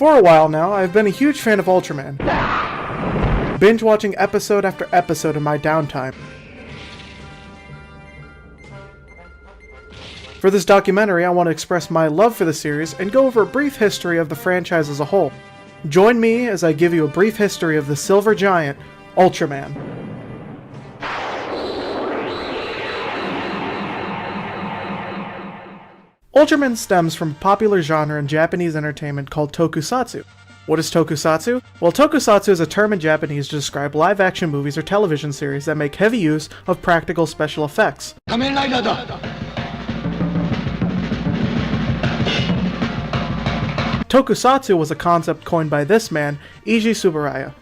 For a while now, I've been a huge fan of Ultraman, binge watching episode after episode in my downtime. For this documentary, I want to express my love for the series and go over a brief history of the franchise as a whole. Join me as I give you a brief history of the Silver Giant, Ultraman. Ultraman stems from a popular genre in Japanese entertainment called tokusatsu. What is tokusatsu? Well, tokusatsu is a term in Japanese to describe live-action movies or television series that make heavy use of practical special effects. Tokusatsu was a concept coined by this man, Tsuburaya.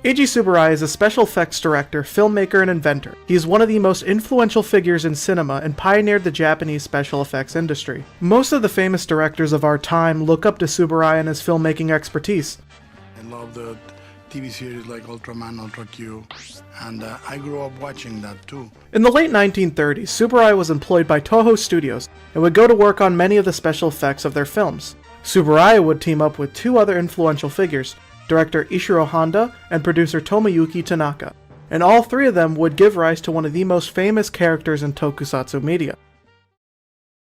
Tsuburaya is a special effects director, filmmaker, and inventor. He is one of the most influential figures in cinema and pioneered the Japanese special effects industry. Most of the famous directors of our time look up to Tsuburaya and his filmmaking expertise. I love the TV series like Ultraman, Ultra Q, and I grew up watching that too. In the late 1930s, Tsuburaya was employed by Toho Studios and would go to work on many of the special effects of their films. Tsuburaya would team up with two other influential figures, director Ishiro Honda and producer Tomoyuki Tanaka, and all three of them would give rise to one of the most famous characters in tokusatsu media.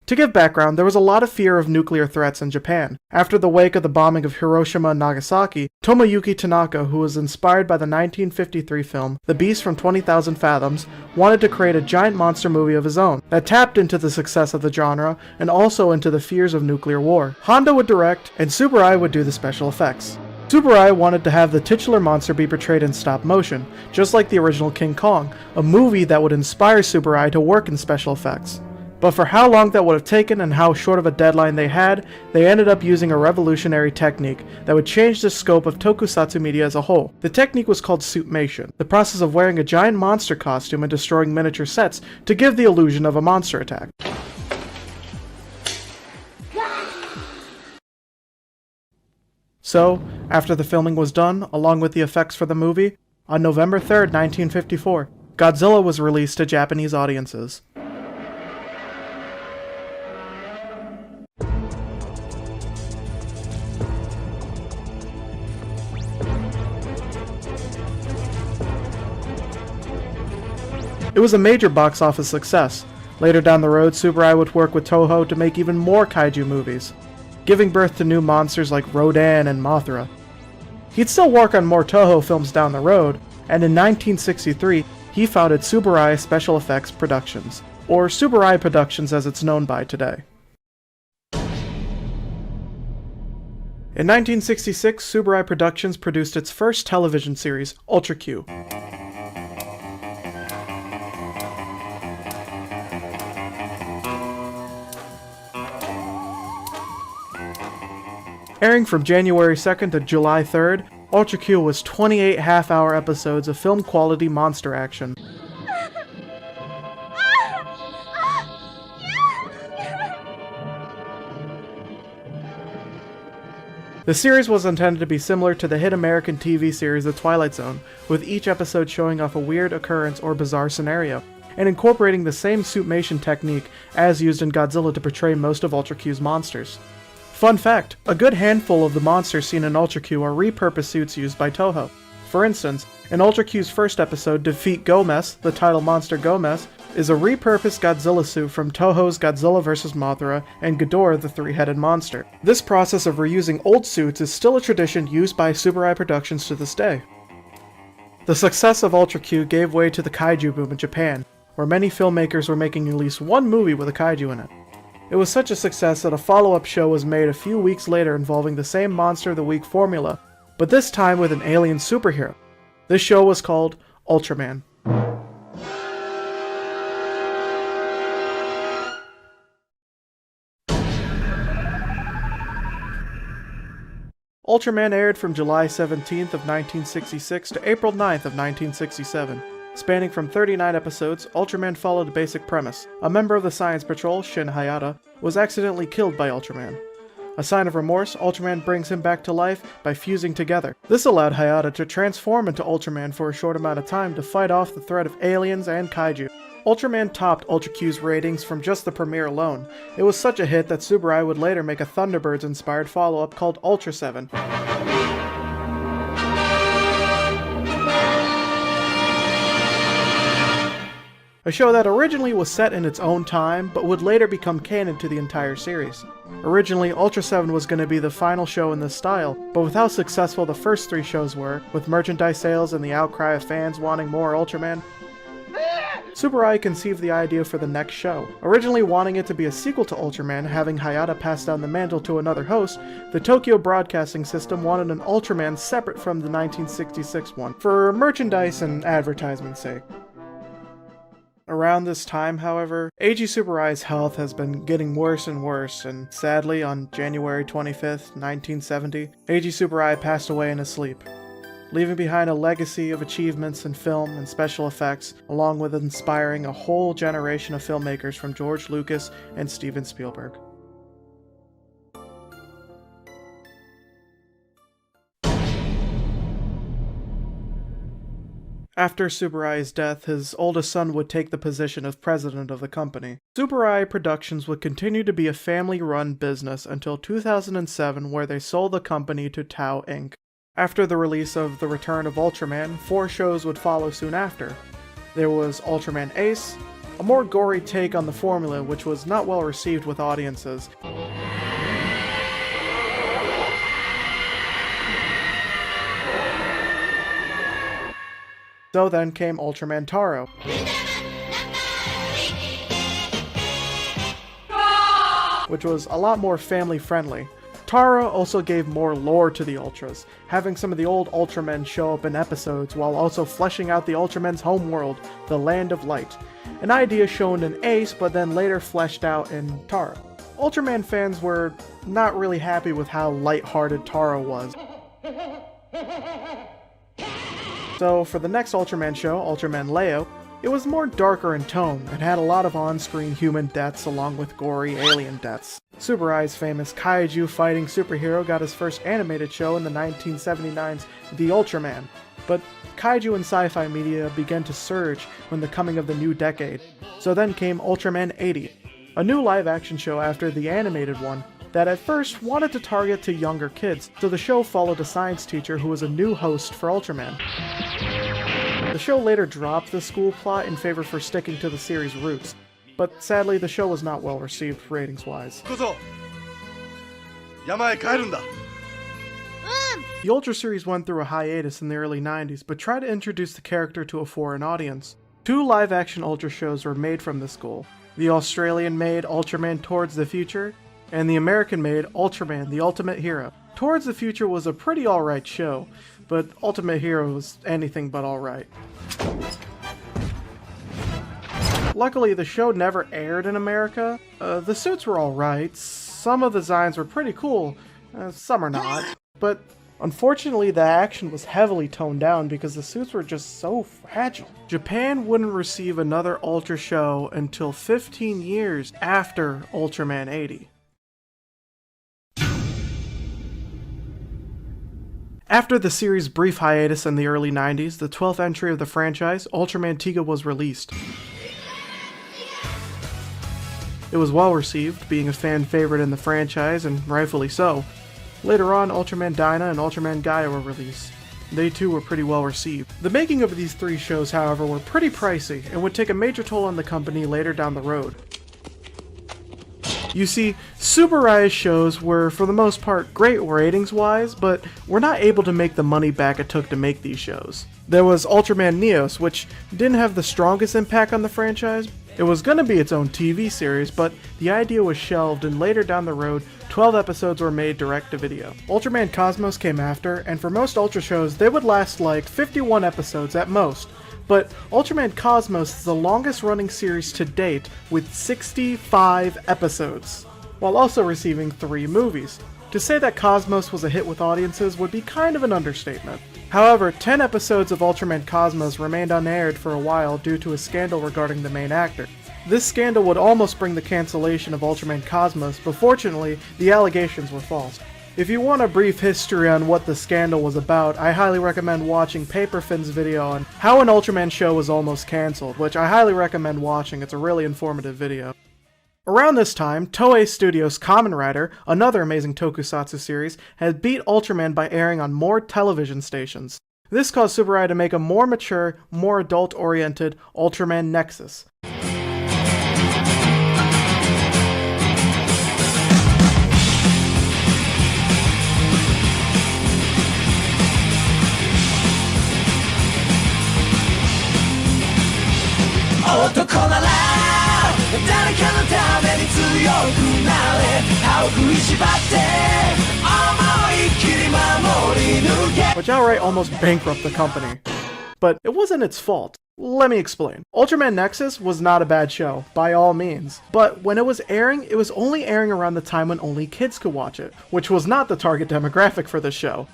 To give background, there was a lot of fear of nuclear threats in Japan. After the wake of the bombing of Hiroshima and Nagasaki, Tomoyuki Tanaka, who was inspired by the 1953 film The Beast from 20,000 Fathoms, wanted to create a giant monster movie of his own that tapped into the success of the genre and also into the fears of nuclear war. Honda would direct, and Tsuburaya would do the special effects. Tsuburaya wanted to have the titular monster be portrayed in stop motion, just like the original King Kong, a movie that would inspire Tsuburaya to work in special effects. But for how long that would have taken and how short of a deadline they had, they ended up using a revolutionary technique that would change the scope of tokusatsu media as a whole. The technique was called suitmation, the process of wearing a giant monster costume and destroying miniature sets to give the illusion of a monster attack. So, after the filming was done, along with the effects for the movie, on November 3rd, 1954, Godzilla was released to Japanese audiences. It was a major box office success. Later down the road, Tsuburaya would work with Toho to make even more kaiju movies, giving birth to new monsters like Rodan and Mothra. He'd still work on more Toho films down the road, and in 1963, he founded Tsuburaya Special Effects Productions, or Tsuburaya Productions as it's known by today. In 1966, Tsuburaya Productions produced its first television series, Ultra Q. Airing from January 2nd to July 3rd, Ultra Q was 28 half-hour episodes of film-quality monster action. The series was intended to be similar to the hit American TV series The Twilight Zone, with each episode showing off a weird occurrence or bizarre scenario, and incorporating the same suitmation technique as used in Godzilla to portray most of Ultra Q's monsters. Fun fact, a good handful of the monsters seen in Ultra Q are repurposed suits used by Toho. For instance, in Ultra Q's first episode, Defeat Gomez, the title monster Gomez, is a repurposed Godzilla suit from Toho's Godzilla vs. Mothra and Ghidorah the three-headed monster. This process of reusing old suits is still a tradition used by Tsuburaya Productions to this day. The success of Ultra Q gave way to the kaiju boom in Japan, where many filmmakers were making at least one movie with a kaiju in it. It was such a success that a follow-up show was made a few weeks later involving the same Monster of the Week formula, but this time with an alien superhero. This show was called Ultraman. Ultraman aired from July 17th of 1966 to April 9th of 1967. Spanning from 39 episodes, Ultraman followed a basic premise. A member of the Science Patrol, Shin Hayata, was accidentally killed by Ultraman. A sign of remorse, Ultraman brings him back to life by fusing together. This allowed Hayata to transform into Ultraman for a short amount of time to fight off the threat of aliens and kaiju. Ultraman topped Ultra Q's ratings from just the premiere alone. It was such a hit that Tsuburaya would later make a Thunderbirds-inspired follow-up called Ultra 7. A show that originally was set in its own time, but would later become canon to the entire series. Originally, Ultra 7 was going to be the final show in this style, but with how successful the first 3 shows were, with merchandise sales and the outcry of fans wanting more Ultraman, Tsuburaya conceived the idea for the next show. Originally wanting it to be a sequel to Ultraman, having Hayata pass down the mantle to another host, the Tokyo Broadcasting System wanted an Ultraman separate from the 1966 one, for merchandise and advertisement's sake. Around this time, however, Eiji Tsuburaya's health has been getting worse and worse, and sadly, on January 25th, 1970, Eiji Tsuburaya passed away in his sleep, leaving behind a legacy of achievements in film and special effects, along with inspiring a whole generation of filmmakers from George Lucas and Steven Spielberg. After Tsuburaya's death, his oldest son would take the position of president of the company. Tsuburaya Productions would continue to be a family-run business until 2007, where they sold the company to Tao Inc. After the release of The Return of Ultraman, 4 shows would follow soon after. There was Ultraman Ace, a more gory take on the formula which was not well received with audiences. So then came Ultraman Taro, which was a lot more family-friendly. Taro also gave more lore to the Ultras, having some of the old Ultramen show up in episodes while also fleshing out the Ultramen's homeworld, the Land of Light, an idea shown in Ace but then later fleshed out in Taro. Ultraman fans were not really happy with how light-hearted Taro was. So for the next Ultraman show, Ultraman Leo, it was more darker in tone and had a lot of on-screen human deaths along with gory alien deaths. Tsuburaya's famous kaiju fighting superhero got his first animated show in the 1979's The Ultraman, but kaiju and sci-fi media began to surge when the coming of the new decade. So then came Ultraman 80, a new live-action show after the animated one that at first wanted to target to younger kids, so the show followed a science teacher who was a new host for Ultraman. The show later dropped the school plot in favor for sticking to the series' roots, but sadly the show was not well received ratings-wise. The Ultra series went through a hiatus in the early 90s, but tried to introduce the character to a foreign audience. 2 live-action Ultra shows were made from this goal: the Australian-made Ultraman Towards the Future, and the American-made Ultraman The Ultimate Hero. Towards the Future was a pretty alright show, but Ultimate Hero was anything but alright. Luckily, the show never aired in America. The suits were alright, some of the designs were pretty cool, some are not, but unfortunately the action was heavily toned down because the suits were just so fragile. Japan wouldn't receive another Ultra show until 15 years after Ultraman 80. After the series' brief hiatus in the early 90s, the 12th entry of the franchise, Ultraman Tiga, was released. It was well received, being a fan favorite in the franchise, and rightfully so. Later on, Ultraman Dyna and Ultraman Gaia were released. They too were pretty well received. The making of these 3 shows, however, were pretty pricey, and would take a major toll on the company later down the road. You see, Tsuburaya's shows were, for the most part, great ratings-wise, but were not able to make the money back it took to make these shows. There was Ultraman Neos, which didn't have the strongest impact on the franchise. It was going to be its own TV series, but the idea was shelved, and later down the road, 12 episodes were made direct-to-video. Ultraman Cosmos came after, and for most Ultra shows, they would last like 51 episodes at most. But Ultraman Cosmos is the longest running series to date with 65 episodes, while also receiving 3 movies. To say that Cosmos was a hit with audiences would be kind of an understatement. However, 10 episodes of Ultraman Cosmos remained unaired for a while due to a scandal regarding the main actor. This scandal would almost bring the cancellation of Ultraman Cosmos, but fortunately, the allegations were false. If you want a brief history on what the scandal was about, I highly recommend watching Paperfinz video on how an Ultraman show was almost cancelled, which I highly recommend watching. It's a really informative video. Around this time, Toei Studios' Kamen Rider, another amazing tokusatsu series, had beat Ultraman by airing on more television stations. This caused Tsuburaya to make a more mature, more adult-oriented Ultraman Nexus. Which outright almost bankrupt the company. But it wasn't its fault. Let me explain. Ultraman Nexus was not a bad show, by all means. But when it was only airing around the time when only kids could watch it, which was not the target demographic for the show.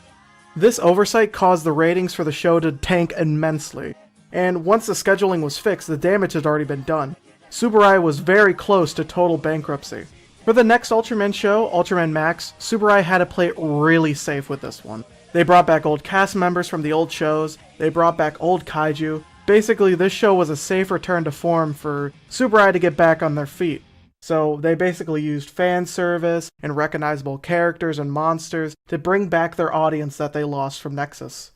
This oversight caused the ratings for the show to tank immensely. And once the scheduling was fixed, the damage had already been done. Tsuburaya was very close to total bankruptcy. For the next Ultraman show, Ultraman Max, Tsuburaya had to play it really safe with this one. They brought back old cast members from the old shows, they brought back old kaiju. Basically, this show was a safe return to form for Tsuburaya to get back on their feet. So they basically used fan service and recognizable characters and monsters to bring back their audience that they lost from Nexus.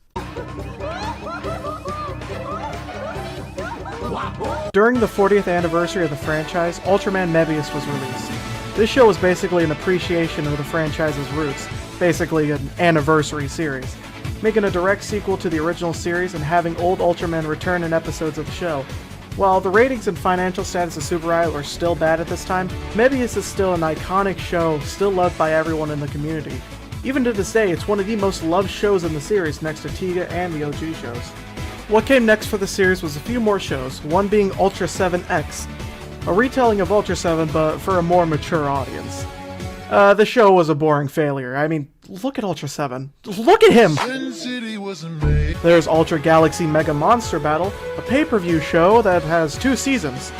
During the 40th anniversary of the franchise, Ultraman Mebius was released. This show was basically an appreciation of the franchise's roots, basically an anniversary series, making a direct sequel to the original series and having old Ultraman return in episodes of the show. While the ratings and financial status of Tsuburaya were still bad at this time, Mebius is still an iconic show, still loved by everyone in the community. Even to this day, it's one of the most loved shows in the series next to Tiga and the OG shows. What came next for the series was a few more shows, one being Ultra 7X, a retelling of Ultra 7 but for a more mature audience. The show was a boring failure. I mean, look at Ultra 7. Look at him! There's Ultra Galaxy Mega Monster Battle, a pay-per-view show that has 2 seasons.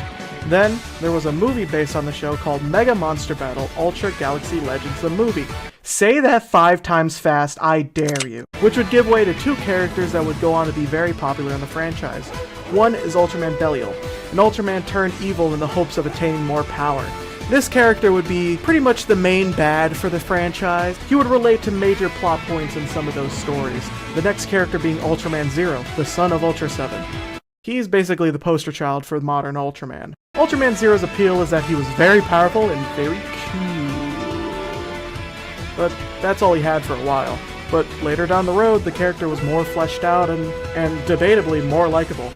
Then, there was a movie based on the show called Mega Monster Battle Ultra Galaxy Legends the Movie. Say that 5 times fast, I dare you. Which would give way to 2 characters that would go on to be very popular in the franchise. One is Ultraman Belial, an Ultraman turned evil in the hopes of attaining more power. This character would be pretty much the main bad for the franchise. He would relate to major plot points in some of those stories. The next character being Ultraman Zero, the son of Ultra 7. He's basically the poster child for modern Ultraman. Ultraman Zero's appeal is that he was very powerful and very cute. But that's all he had for a while. But later down the road, the character was more fleshed out and debatably more likable.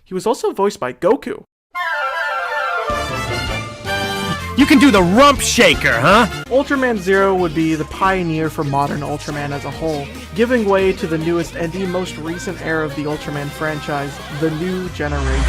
He was also voiced by Goku. You can do the rump shaker, huh? Ultraman Zero would be the pioneer for modern Ultraman as a whole, giving way to the newest and the most recent era of the Ultraman franchise, the new generation.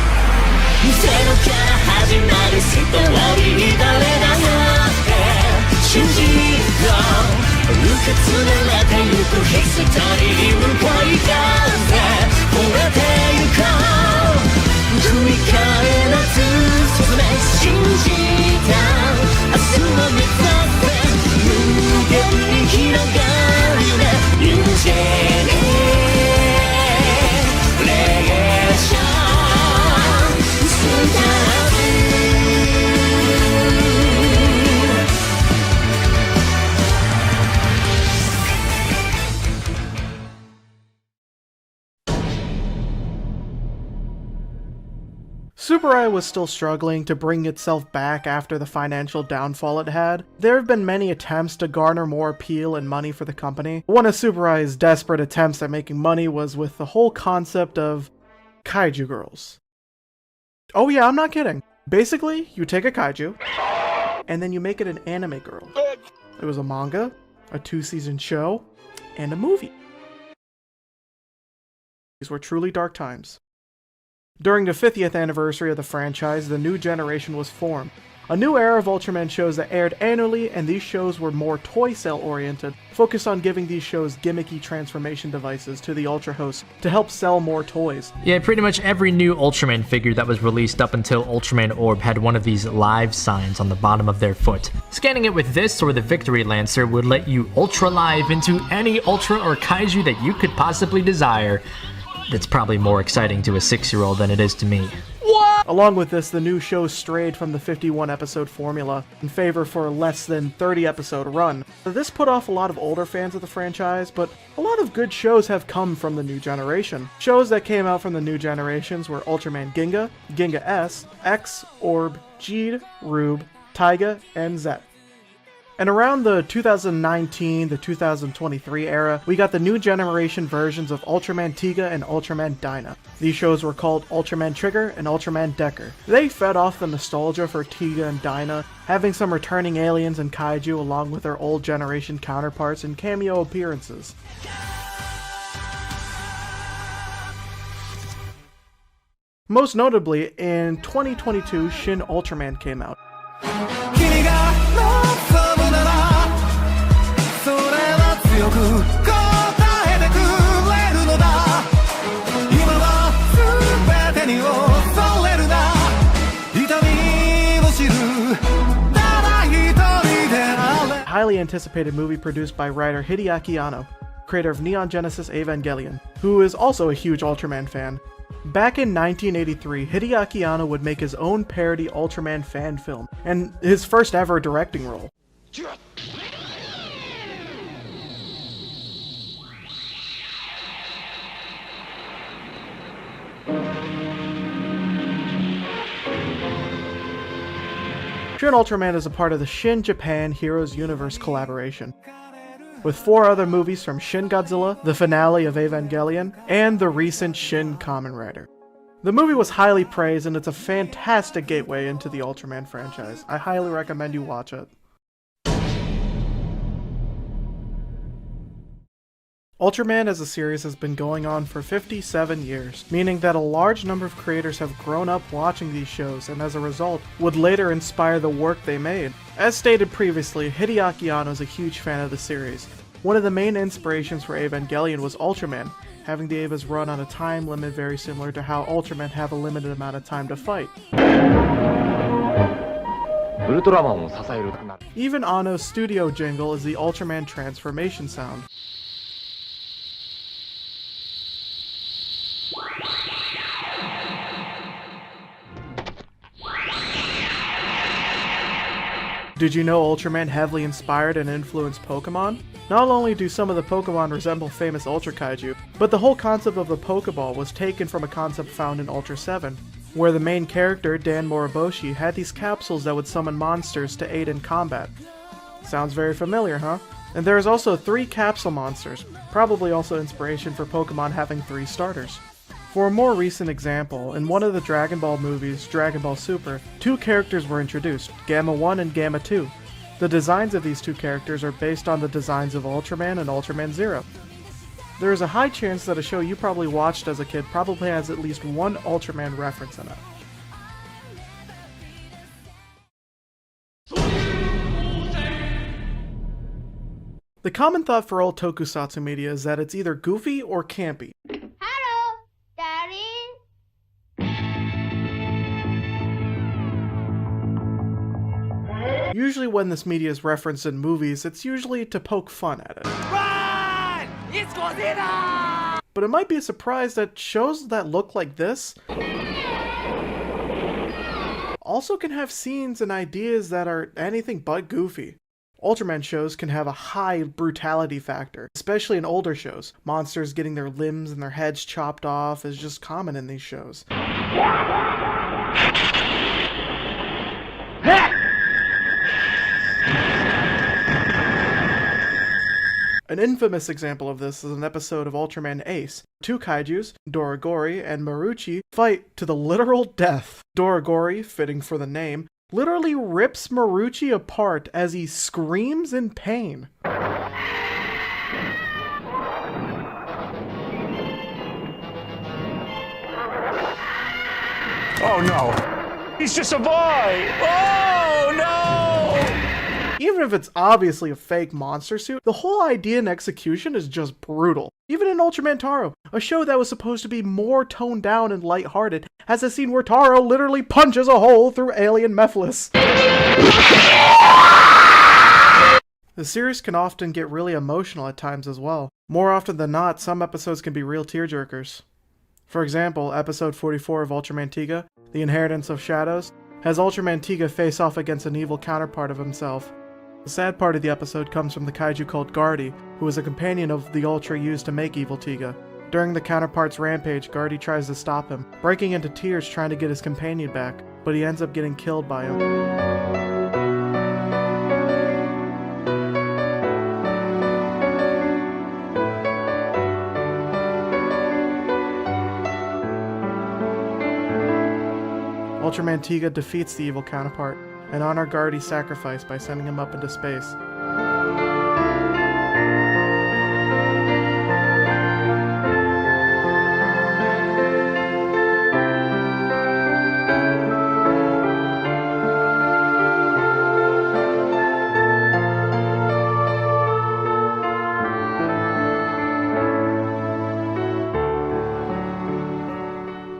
Tsuburaya was still struggling to bring itself back after the financial downfall it had. There have been many attempts to garner more appeal and money for the company. One of Tsuburaya's desperate attempts at making money was with the whole concept of kaiju girls. Oh yeah, I'm not kidding. Basically, you take a kaiju, and then you make it an anime girl. It was a manga, a 2-season show, and a movie. These were truly dark times. During the 50th anniversary of the franchise, the new generation was formed. A new era of Ultraman shows that aired annually, and these shows were more toy sale oriented, focused on giving these shows gimmicky transformation devices to the Ultra hosts to help sell more toys. Yeah, pretty much every new Ultraman figure that was released up until Ultraman Orb had one of these live signs on the bottom of their foot. Scanning it with this or the Victory Lancer would let you Ultra Live into any Ultra or Kaiju that you could possibly desire. That's probably more exciting to a 6-year-old than it is to me. Along with this, the new show strayed from the 51-episode formula in favor for a less than 30-episode run. This put off a lot of older fans of the franchise, but a lot of good shows have come from the new generation. Shows that came out from the new generations were Ultraman Ginga, Ginga S, X, Orb, Jeed, Rube, Tiga, and Zet. And around the 2019 to 2023 era, we got the new generation versions of Ultraman Tiga and Ultraman Dyna. These shows were called Ultraman Trigger and Ultraman Decker. They fed off the nostalgia for Tiga and Dyna, having some returning aliens and kaiju along with their old generation counterparts and cameo appearances. Most notably, in 2022, Shin Ultraman came out. Highly anticipated movie produced by writer Hideaki Anno, creator of Neon Genesis Evangelion, who is also a huge Ultraman fan. Back in 1983, Hideaki Anno would make his own parody Ultraman fan film, and his first ever directing role. Shin Ultraman is a part of the Shin Japan Heroes Universe collaboration, with 4 other movies from Shin Godzilla, the finale of Evangelion, and the recent Shin Kamen Rider. The movie was highly praised, and it's a fantastic gateway into the Ultraman franchise. I highly recommend you watch it. Ultraman as a series has been going on for 57 years, meaning that a large number of creators have grown up watching these shows and as a result would later inspire the work they made. As stated previously, Hideaki Anno is a huge fan of the series. One of the main inspirations for Evangelion was Ultraman, having the Evas run on a time limit very similar to how Ultraman have a limited amount of time to fight. Even Anno's studio jingle is the Ultraman transformation sound. Did you know Ultraman heavily inspired and influenced Pokemon? Not only do some of the Pokemon resemble famous Ultra Kaiju, but the whole concept of the Pokeball was taken from a concept found in Ultra 7, where the main character, Dan Moriboshi, had these capsules that would summon monsters to aid in combat. Sounds very familiar, huh? And there is also 3 capsule monsters, probably also inspiration for Pokemon having 3 starters. For a more recent example, in one of the Dragon Ball movies, Dragon Ball Super, 2 characters were introduced, Gamma 1 and Gamma 2. The designs of these 2 characters are based on the designs of Ultraman and Ultraman Zero. There is a high chance that a show you probably watched as a kid probably has at least one Ultraman reference in it. The common thought for all tokusatsu media is that it's either goofy or campy. Usually when this media is referenced in movies, it's usually to poke fun at it. Run! It's Godzilla! But it might be a surprise that shows that look like this also can have scenes and ideas that are anything but goofy. Ultraman shows can have a high brutality factor, especially in older shows. Monsters getting their limbs and their heads chopped off is just common in these shows. An infamous example of this is an episode of Ultraman Ace. 2 kaijus, Doragori and Maruchi, fight to the literal death. Doragori, fitting for the name, literally rips Maruchi apart as he screams in pain. Oh no! He's just a boy! Oh! Even if it's obviously a fake monster suit, the whole idea and execution is just brutal. Even in Ultraman Taro, a show that was supposed to be more toned down and lighthearted, has a scene where Taro literally punches a hole through alien Mephiles. The series can often get really emotional at times as well. More often than not, some episodes can be real tearjerkers. For example, episode 44 of Ultraman Tiga, The Inheritance of Shadows, has Ultraman Tiga face off against an evil counterpart of himself. The sad part of the episode comes from the kaiju called Gardy, who is a companion of the Ultra used to make evil Tiga. During the counterpart's rampage, Gardy tries to stop him, breaking into tears trying to get his companion back, but he ends up getting killed by him. Ultraman Tiga defeats the evil counterpart and honors Gardy's sacrifice by sending him up into space.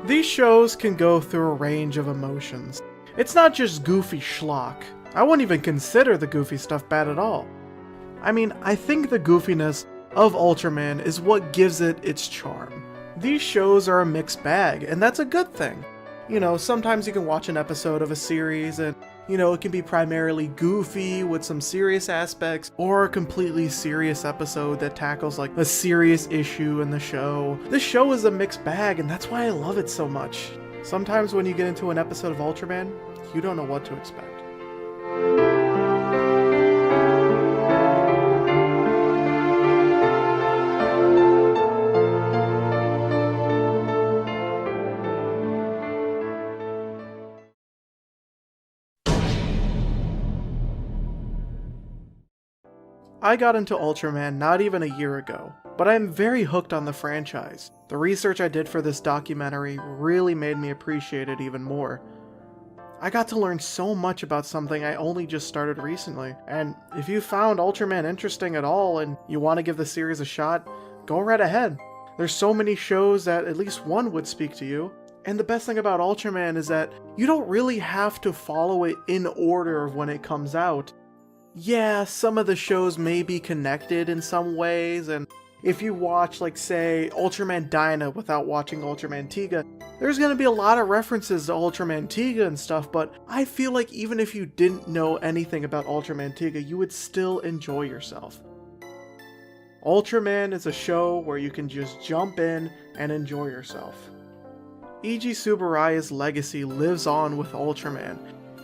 These shows can go through a range of emotions. It's not just goofy schlock. I wouldn't even consider the goofy stuff bad at all. I mean, I think the goofiness of Ultraman is what gives it its charm. These shows are a mixed bag, and that's a good thing. You know, sometimes you can watch an episode of a series and, you know, it can be primarily goofy with some serious aspects, or a completely serious episode that tackles like a serious issue in the show. This show is a mixed bag, and that's why I love it so much. Sometimes when you get into an episode of Ultraman, you don't know what to expect. I got into Ultraman not even a year ago, but I am very hooked on the franchise. The research I did for this documentary really made me appreciate it even more. I got to learn so much about something I only just started recently, and if you found Ultraman interesting at all and you want to give the series a shot, go right ahead. There's so many shows that at least one would speak to you, and the best thing about Ultraman is that you don't really have to follow it in order of when it comes out. Yeah, some of the shows may be connected in some ways, and if you watch, like, say, Ultraman Dyna without watching Ultraman Tiga, there's gonna be a lot of references to Ultraman Tiga and stuff, but I feel like even if you didn't know anything about Ultraman Tiga, you would still enjoy yourself. Ultraman is a show where you can just jump in and enjoy yourself. E.G. Tsuburaya's legacy lives on with Ultraman,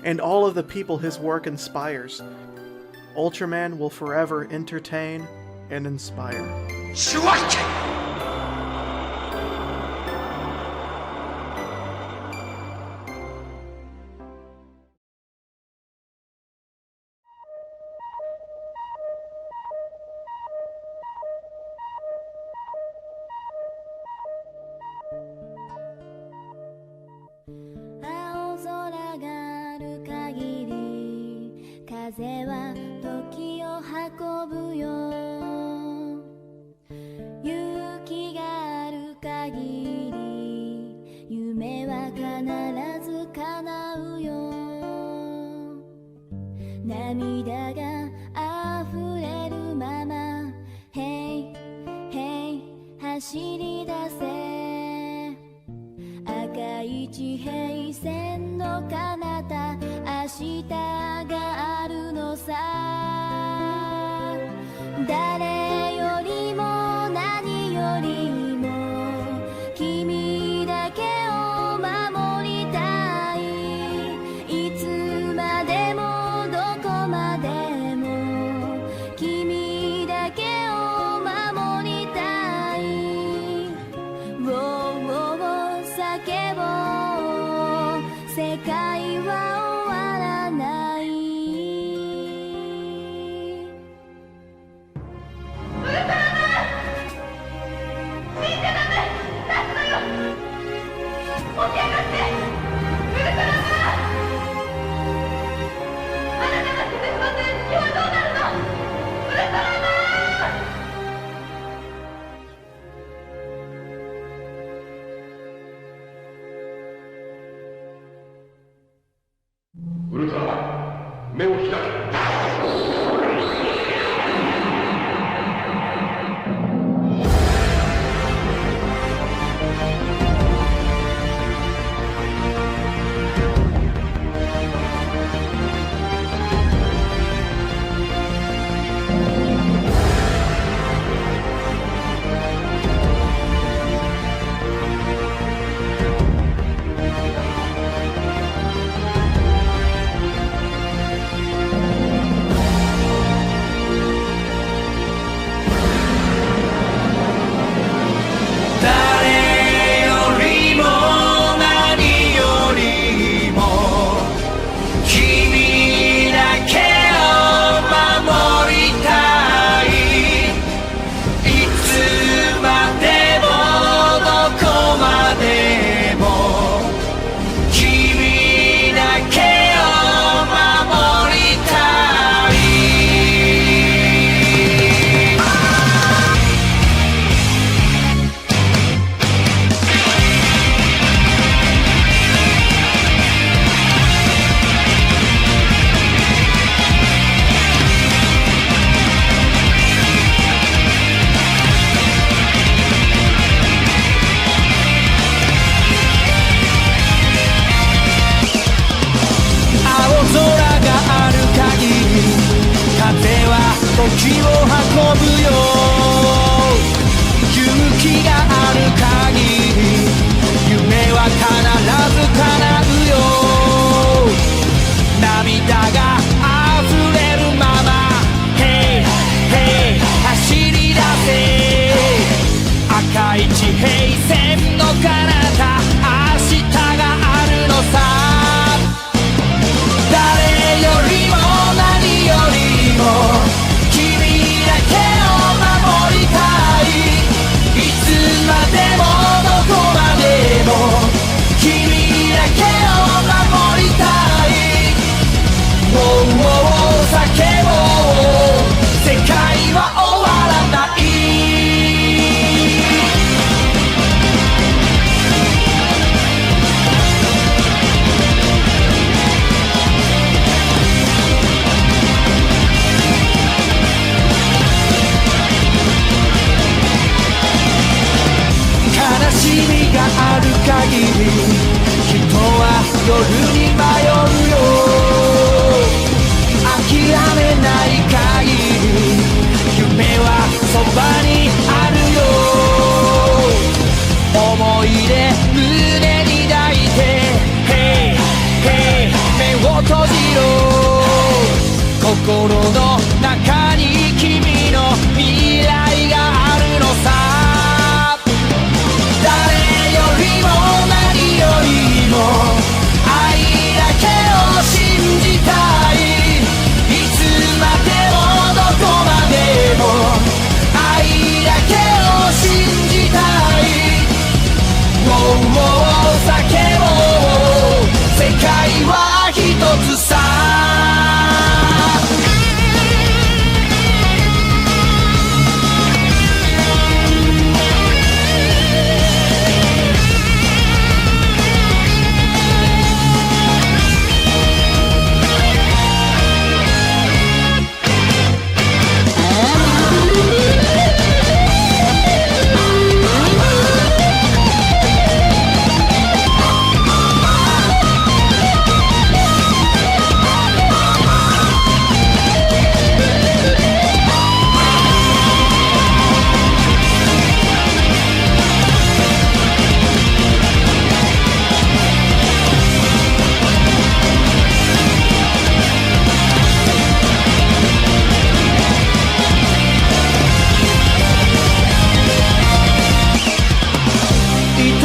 and all of the people his work inspires. Ultraman will forever entertain and inspire. Shuaken! 風は時を運ぶよ勇気がある限り夢は必ず叶うよ涙が溢れるまま Hey, hey 走り出せ赤い地平線の彼方明日があるのさ誰よりも何よりも君だけを守りたいいつまでもどこまでも君だけを守りたいウォーウォー叫ぼう世界はあなたが捨ててしまったよウルトラマン目を開け。時を運ぶよ勇気がある限り夢は必ず叶うよ涙が溢れるまま Hey Hey 走り出せ赤い地平線の彼方明日があるのさ誰よりも何よりも君だけを守りたいいつまでもどこまでも君だけを守りたい叫ぼう世界は終わらない悲しみがある限り人は夜に迷うよ諦めない限り夢はそばにあるよ思い出胸に抱いて Hey Hey 目を閉じろ心の中に君の未来があるのさ誰よりも何よりも愛だけを信じたいいつまでもどこまでも愛だけを信じたい叫ぼう世界は一つさ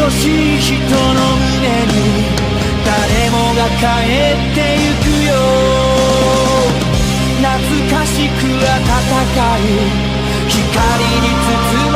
愛しい人の胸に誰もが帰ってゆくよ懐かしく温かい光に包